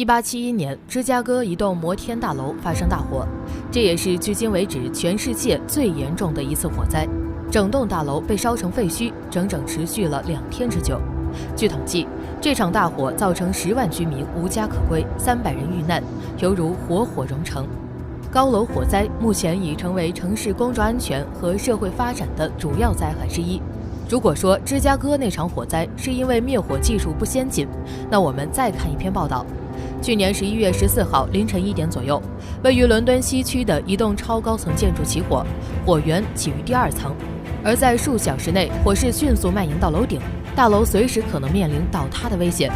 1871年，芝加哥一栋摩天大楼发生大火，这也是距今为止全世界最严重的一次火灾。整栋大楼被烧成废墟，整整持续了2天之久。据统计，这场大火造成10万居民无家可归，300人遇难，犹如火熔城。高楼火灾目前已成为城市公众安全和社会发展的主要灾害之一。如果说芝加哥那场火灾是因为灭火技术不先进，那我们再看一篇报道。去年11月14号凌晨1点左右，位于伦敦西区的一栋超高层建筑起火，火源起于第2层，而在数小时内，火势迅速蔓延到楼顶，大楼随时可能面临倒塌的危险。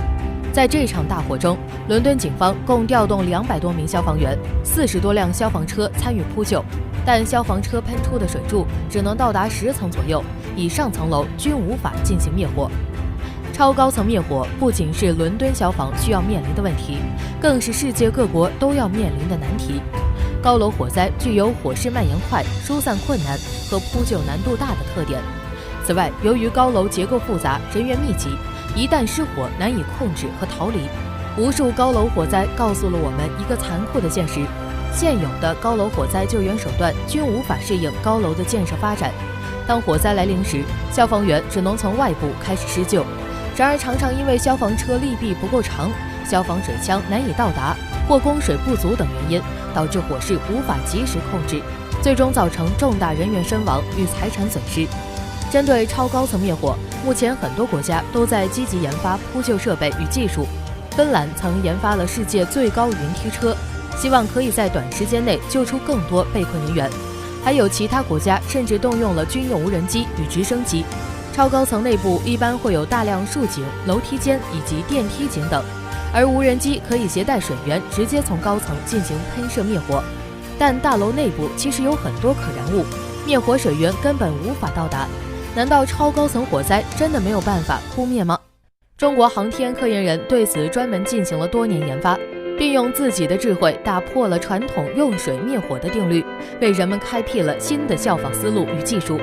在这场大火中，伦敦警方共调动200多名消防员，40多辆消防车参与扑救，但消防车喷出的水柱只能到达10层左右，以上层楼均无法进行灭火。超高层灭火不仅是伦敦消防需要面临的问题，更是世界各国都要面临的难题。高楼火灾具有火势蔓延快、疏散困难和扑救难度大的特点。此外，由于高楼结构复杂、人员密集，一旦失火难以控制和逃离。无数高楼火灾告诉了我们一个残酷的现实：现有的高楼火灾救援手段均无法适应高楼的建设发展。当火灾来临时，消防员只能从外部开始施救。然而，常常因为消防车力臂不够长、消防水枪难以到达或供水不足等原因，导致火势无法及时控制，最终造成重大人员身亡与财产损失。针对超高层灭火，目前很多国家都在积极研发扑救设备与技术。芬兰曾研发了世界最高云梯车，希望可以在短时间内救出更多被困人员。还有其他国家甚至动用了军用无人机与直升机。超高层内部一般会有大量竖井、楼梯间以及电梯井等，而无人机可以携带水源直接从高层进行喷射灭火。但大楼内部其实有很多可燃物，灭火水源根本无法到达。难道超高层火灾真的没有办法扑灭吗？中国航天科研人对此专门进行了多年研发，并用自己的智慧打破了传统用水灭火的定律，为人们开辟了新的效仿思路与技术。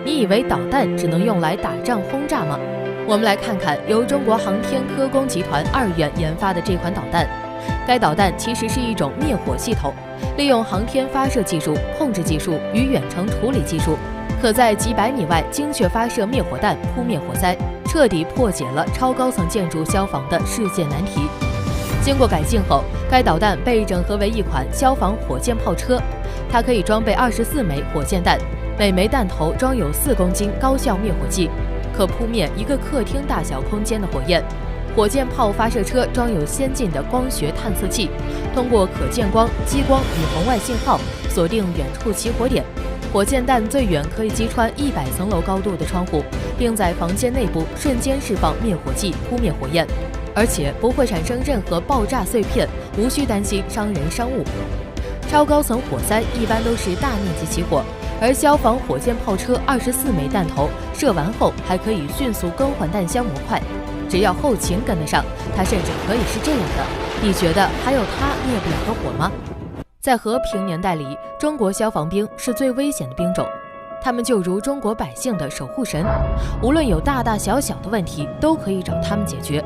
你以为导弹只能用来打仗轰炸吗？我们来看看由中国航天科工集团2院研发的这款导弹。该导弹其实是一种灭火系统，利用航天发射技术、控制技术与远程处理技术，可在几百米外精确发射灭火弹，扑灭火灾，彻底破解了超高层建筑消防的世界难题。经过改进后，该导弹被整合为一款消防火箭炮车，它可以装备24枚火箭弹，每枚弹头装有4公斤高效灭火剂，可扑灭一个客厅大小空间的火焰。火箭炮发射车装有先进的光学探测器，通过可见光、激光与红外信号锁定远处起火点。火箭弹最远可以击穿100层楼高度的窗户，并在房间内部瞬间释放灭火剂扑灭火焰，而且不会产生任何爆炸碎片，无需担心伤人伤物。超高层火灾一般都是大面积起火，而消防火箭炮车24枚弹头射完后还可以迅速更换弹箱模块，只要后勤跟得上，它甚至可以是这样的。你觉得还有它灭不了的火吗？在和平年代里，中国消防兵是最危险的兵种，他们就如中国百姓的守护神，无论有大大小小的问题都可以找他们解决。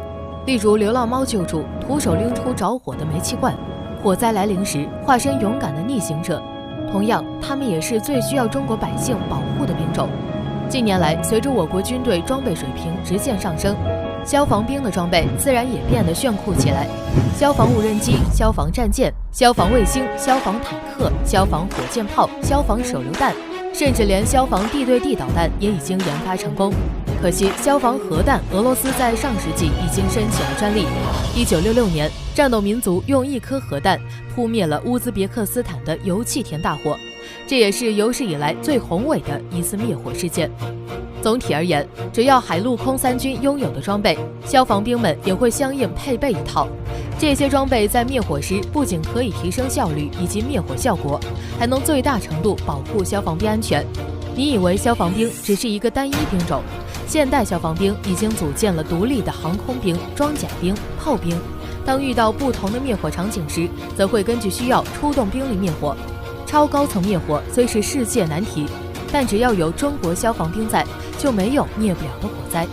例如流浪猫救助，徒手拎出着火的煤气罐，火灾来临时化身勇敢的逆行者。同样，他们也是最需要中国百姓保护的兵种。近年来，随着我国军队装备水平直线上升，消防兵的装备自然也变得炫酷起来。消防无人机、消防战舰、消防卫星、消防坦克、消防火箭炮、消防手榴弹，甚至连消防地对地导弹也已经研发成功。可惜，消防核弹，俄罗斯在上世纪已经申请了专利。1966年，战斗民族用1颗核弹扑灭了乌兹别克斯坦的油气田大火，这也是有史以来最宏伟的一次灭火事件。总体而言，只要海陆空3军拥有的装备，消防兵们也会相应配备一套。这些装备在灭火时不仅可以提升效率以及灭火效果，还能最大程度保护消防兵安全。你以为消防兵只是一个单一兵种？现代消防兵已经组建了独立的航空兵、装甲兵、炮兵。当遇到不同的灭火场景时，则会根据需要出动兵力灭火。超高层灭火虽是世界难题，但只要有中国消防兵在，就没有灭不了的火灾。